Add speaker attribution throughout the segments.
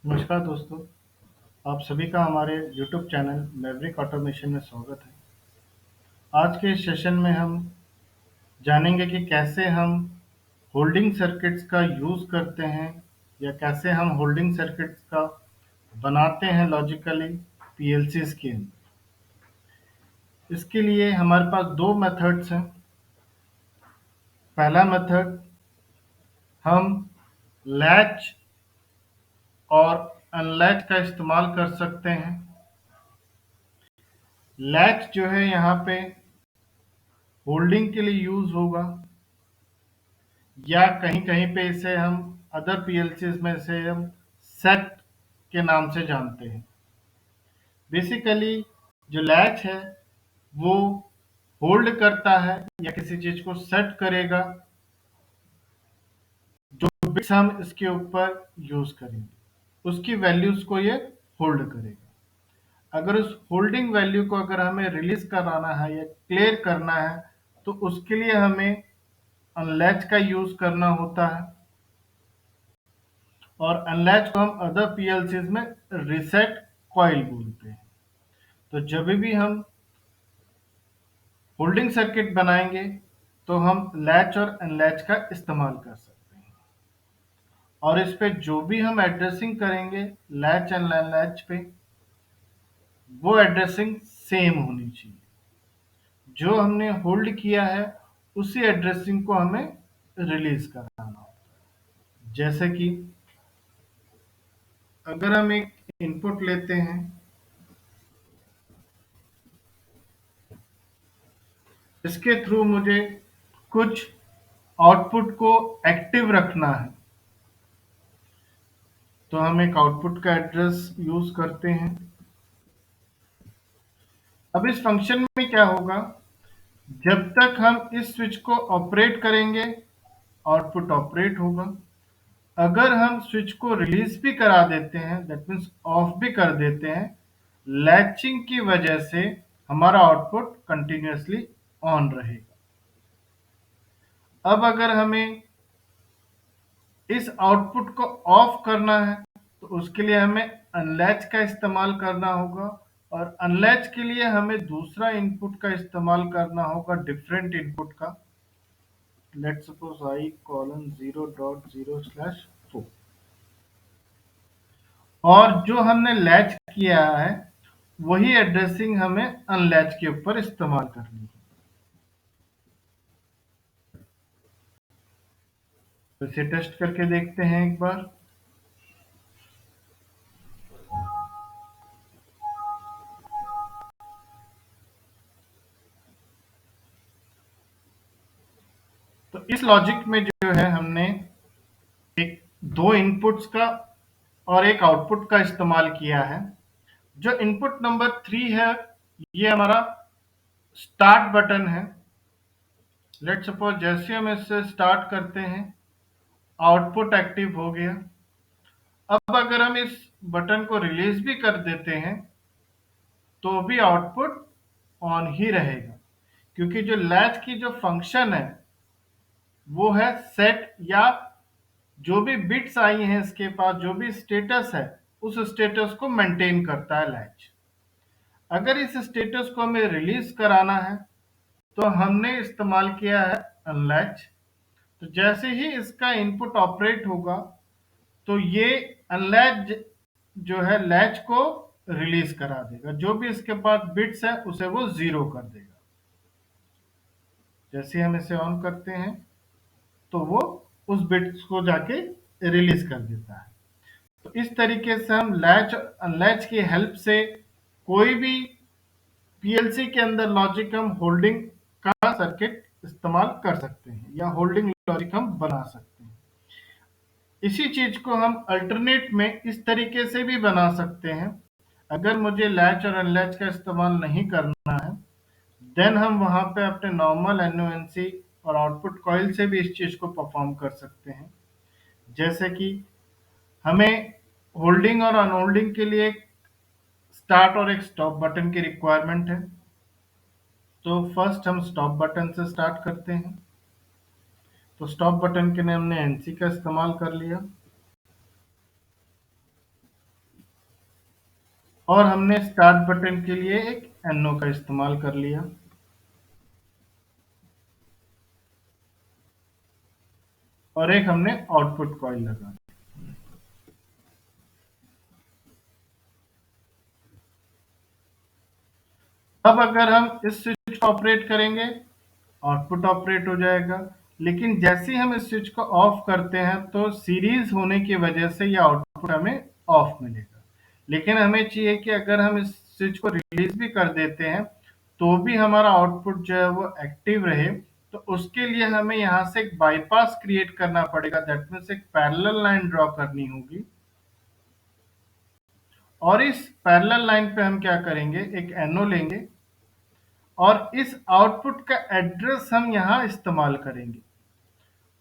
Speaker 1: नमस्कार दोस्तों, आप सभी का हमारे यूट्यूब चैनल मैवरिक ऑटोमेशन में स्वागत है। आज के इस सेशन में हम जानेंगे कि कैसे हम होल्डिंग सर्किट्स का यूज़ करते हैं या कैसे हम होल्डिंग सर्किट्स का बनाते हैं लॉजिकली पीएलसीज़ के अंदर। इसके लिए हमारे पास 2 मेथड्स हैं। पहला मेथड हम लैच और अनलैच का इस्तेमाल कर सकते हैं। लैच जो है यहाँ पे होल्डिंग के लिए यूज़ होगा या कहीं-कहीं पे इसे हम अदर पीएलसीज़ में इसे हम सेट के नाम से जानते हैं। बेसिकली जो लैच है वो होल्ड करता है या किसी चीज़ को सेट करेगा, जो बिट्स हम इसके ऊपर यूज़ करेंगे, उसकी वैल्यूज़ को ये होल्ड करेगा। अगर उस होल्डिंग वैल्यू को अगर हमें रिलीज़ कराना है या क्लियर करना है, तो उसके लिए हमें अनलैच का यूज़ करना होता है। और अनलैच को हम अदर पीएलसीज़ में रीसेट कॉइल बोलते हैं। तो जब भी हम होल्डिंग सर्किट बनाएंगे तो हम लैच और अनलैच का इस्तेमाल कर सकते हैं। और इस पे जो भी हम एड्रेसिंग करेंगे लैच एंड अनलैच पे, वो एड्रेसिंग सेम होनी चाहिए। जो हमने होल्ड किया है उसी एड्रेसिंग को हमें रिलीज कराना होता है। जैसे कि अगर हम एक इनपुट लेते हैं, इसके थ्रू मुझे कुछ आउटपुट को एक्टिव रखना है, तो हम एक आउटपुट का एड्रेस यूज करते हैं। अब इस फंक्शन में क्या होगा, जब तक हम इस स्विच को ऑपरेट करेंगे आउटपुट ऑपरेट होगा। अगर हम स्विच को रिलीज भी करा देते हैं, दैट मीन्स ऑफ भी कर देते हैं, लैचिंग की वजह से हमारा आउटपुट कंटिन्यूअसली ऑन रहेगा। अब अगर हमें इस आउटपुट को ऑफ करना है तो उसके लिए हमें अनलैच का इस्तेमाल करना होगा, और अनलैच के लिए हमें दूसरा इनपुट का इस्तेमाल करना होगा, डिफरेंट इनपुट का। लेट्स सपोज I कॉलन 0.0/4, और जो हमने लैच किया है वही एड्रेसिंग हमें अनलैच के ऊपर इस्तेमाल करनी है। तो इसे टेस्ट करके देखते हैं एक बार। तो इस लॉजिक में जो है हमने एक 2 इनपुट्स का और एक आउटपुट का इस्तेमाल किया है। जो इनपुट नंबर 3 है ये हमारा स्टार्ट बटन है। लेट्स सपोज जैसे हम इससे स्टार्ट करते हैं आउटपुट एक्टिव हो गया। अब अगर हम इस बटन को रिलीज भी कर देते हैं तो भी आउटपुट ऑन ही रहेगा, क्योंकि जो लैच की जो फंक्शन है वो है सेट, या जो भी बिट्स आई हैं इसके पास, जो भी स्टेटस है उस स्टेटस को मेंटेन करता है लैच। अगर इस स्टेटस को हमें रिलीज कराना है तो हमने इस्तेमाल किया है अनलैच। तो जैसे ही इसका इनपुट ऑपरेट होगा तो ये अनलैच जो है लैच को रिलीज करा देगा, जो भी इसके पास बिट्स है उसे वो जीरो कर देगा। जैसे हम इसे ऑन करते हैं तो वो उस बिट्स को जाके रिलीज कर देता है। तो इस तरीके से हम लैच और अनलैच की हेल्प से कोई भी पीएलसी के अंदर लॉजिक हम होल्डिंग का सर्किट इस्तेमाल कर सकते हैं या होल्डिंग लॉजिक हम बना सकते हैं। इसी चीज को हम अल्टरनेट में इस तरीके से भी बना सकते हैं। अगर मुझे लैच और अनलैच का इस्तेमाल नहीं करना है, देन हम वहां पे अपने नॉर्मल एनओएनसी और आउटपुट कॉइल से भी इस चीज को परफॉर्म कर सकते हैं। जैसे कि हमें होल्डिंग और अनहोल्डिंग के लिए एक स्टार्ट और एक स्टॉप बटन की रिक्वायरमेंट है। तो फर्स्ट हम स्टॉप बटन से स्टार्ट करते हैं। तो स्टॉप बटन के लिए हमने एनसी का इस्तेमाल कर लिया। और हमने स्टार्ट बटन के लिए एक NO का इस्तेमाल कर लिया और एक हमने आउटपुट कॉइल लगा। अब अगर हम इस स्विच को ऑपरेट करेंगे, आउटपुट ऑपरेट हो जाएगा, लेकिन जैसे ही हम इस स्विच को ऑफ करते हैं तो सीरीज होने की वजह से ये आउटपुट हमें ऑफ मिलेगा। लेकिन हमें चाहिए कि अगर हम इस स्विच को रिलीज भी कर देते हैं तो भी हमारा आउटपुट जो है वो एक्टिव रहे, तो उसके लिए हमें यहाँ से एक बाईपास क्रिएट करना पड़ेगा। दैट मीन्स एक पैरेलल लाइन ड्रॉ करनी होगी और इस पैरेलल लाइन पे हम क्या करेंगे, एक NO लेंगे और इस आउटपुट का एड्रेस हम यहाँ इस्तेमाल करेंगे।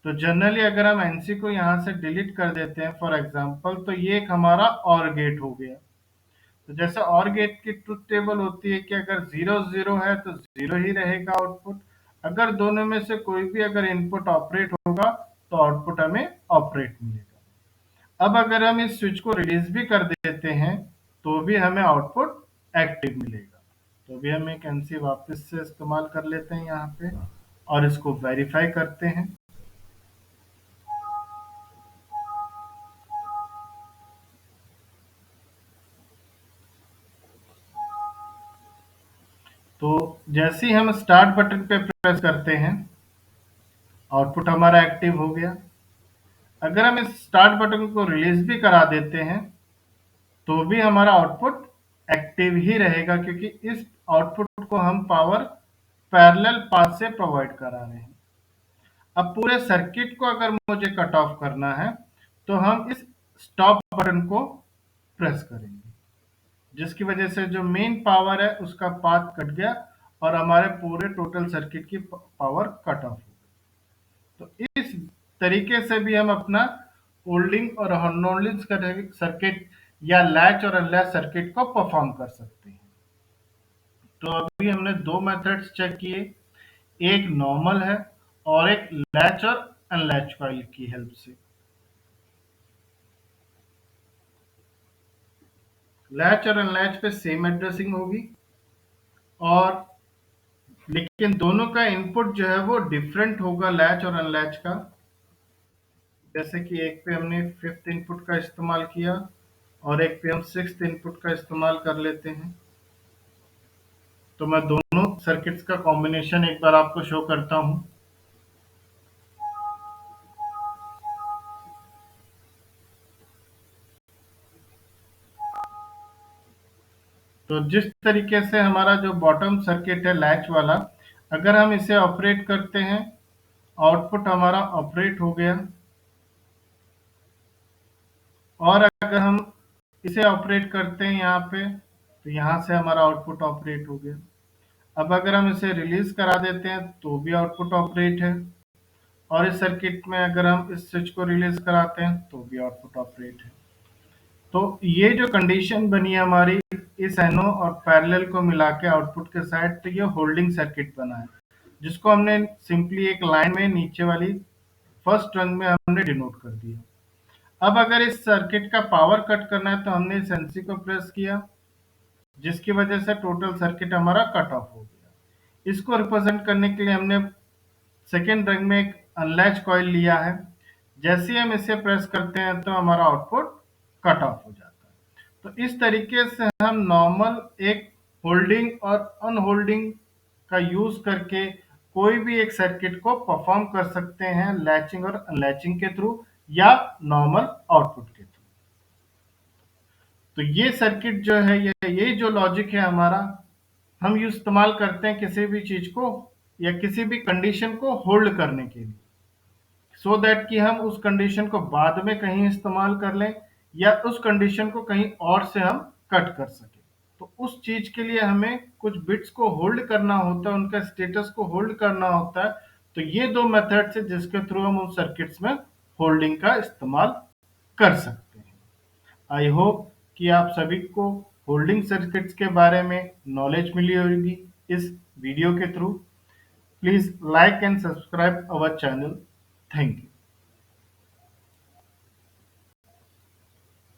Speaker 1: तो जनरली अगर हम एनसी को यहाँ से डिलीट कर देते हैं फॉर एग्जांपल, तो ये एक हमारा और गेट हो गया। तो जैसे और गेट की ट्रुथ टेबल होती है कि अगर 0 0 है तो 0 ही रहेगा आउटपुट, अगर दोनों में से कोई भी अगर इनपुट ऑपरेट होगा तो आउटपुट हमें ऑपरेट मिलेगा। अब अगर हम इस स्विच को रिलीज भी कर देते हैं तो भी हमें आउटपुट एक्टिव मिलेगा। तो भी हम एक एनसी वापस से इस्तेमाल कर लेते हैं यहाँ पे और इसको वेरीफाई करते हैं। तो जैसे ही हम स्टार्ट बटन पे प्रेस करते हैं, आउटपुट हमारा एक्टिव हो गया। अगर हम इस स्टार्ट बटन को रिलीज भी करा देते हैं तो भी हमारा आउटपुट एक्टिव ही रहेगा, क्योंकि इस आउटपुट को हम पावर पैरेलल पाथ से प्रोवाइड करा रहे हैं। अब पूरे सर्किट को अगर मुझे कट ऑफ करना है तो हम इस स्टॉप बटन को प्रेस करेंगे, जिसकी वजह से जो मेन पावर है उसका पाथ कट गया और हमारे पूरे टोटल सर्किट की पावर कट ऑफ हो गई। तो इस तरीके से भी हम अपना होल्डिंग और अनहोल्डिंग सर्किट या लैच और अनलैच सर्किट को परफॉर्म कर सकते हैं। तो अभी हमने दो मेथड्स चेक किए, एक नॉर्मल है और एक लैच और अनलैच कॉइल की हेल्प से। लैच और अनलैच पे सेम एड्रेसिंग होगी और लेकिन दोनों का इनपुट जो है वो डिफरेंट होगा लैच और अनलैच का। जैसे कि एक पे हमने फिफ्थ इनपुट का इस्तेमाल किया और एक पे हम सिक्स्थ इनपुट का इस्तेमाल कर लेते हैं। तो मैं दोनों सर्किट्स का कॉम्बिनेशन एक बार आपको शो करता हूँ। तो जिस तरीके से हमारा जो बॉटम सर्किट है लैच वाला, अगर हम इसे ऑपरेट करते हैं, आउटपुट हमारा ऑपरेट हो गया। और अगर हम इसे ऑपरेट करते हैं यहाँ पे, तो यहाँ से हमारा आउटपुट ऑपरेट हो गया। अब अगर हम इसे रिलीज करा देते हैं तो भी आउटपुट ऑपरेट है और इस सर्किट में अगर हम इस स्विच को रिलीज कराते हैं तो भी आउटपुट ऑपरेट है। तो ये जो कंडीशन बनी है हमारी इस एनो और पैरेलल को मिला के आउटपुट के साइड, तो ये होल्डिंग सर्किट बना है, जिसको हमने सिंपली एक लाइन में नीचे वाली फर्स्ट रंग में हमने डिनोट कर दिया। अब अगर इस सर्किट का पावर कट करना है तो हमने इस एनसी को प्रेस किया, जिसकी वजह से टोटल सर्किट हमारा कट ऑफ हो गया। इसको रिप्रेजेंट करने के लिए हमने सेकेंड रंग में एक अनलैच कॉइल लिया है। जैसे ही हम इसे प्रेस करते हैं तो हमारा आउटपुट कट ऑफ हो जाता है। तो इस तरीके से हम नॉर्मल एक होल्डिंग और अनहोल्डिंग का यूज करके कोई भी एक सर्किट को परफॉर्म कर सकते हैं, लैचिंग और अनलैचिंग के थ्रू या नॉर्मल आउटपुट के थ्रू। तो ये सर्किट जो है, ये जो लॉजिक है हमारा, हम यूज इस्तेमाल करते हैं किसी भी चीज को या किसी भी कंडीशन को होल्ड करने के लिए, सो दैट कि हम उस कंडीशन को बाद में कहीं इस्तेमाल कर लें या उस कंडीशन को कहीं और से हम कट कर सकें। तो उस चीज के लिए हमें कुछ बिट्स को होल्ड करना होता है, उनका स्टेटस को होल्ड करना होता है। तो ये दो मेथड्स है जिसके थ्रू हम उन सर्किट्स में होल्डिंग का इस्तेमाल कर सकते हैं। आई होप कि आप सभी को होल्डिंग सर्किट्स के बारे में नॉलेज मिली होगी इस वीडियो के through. Please like and subscribe our channel. Thank you.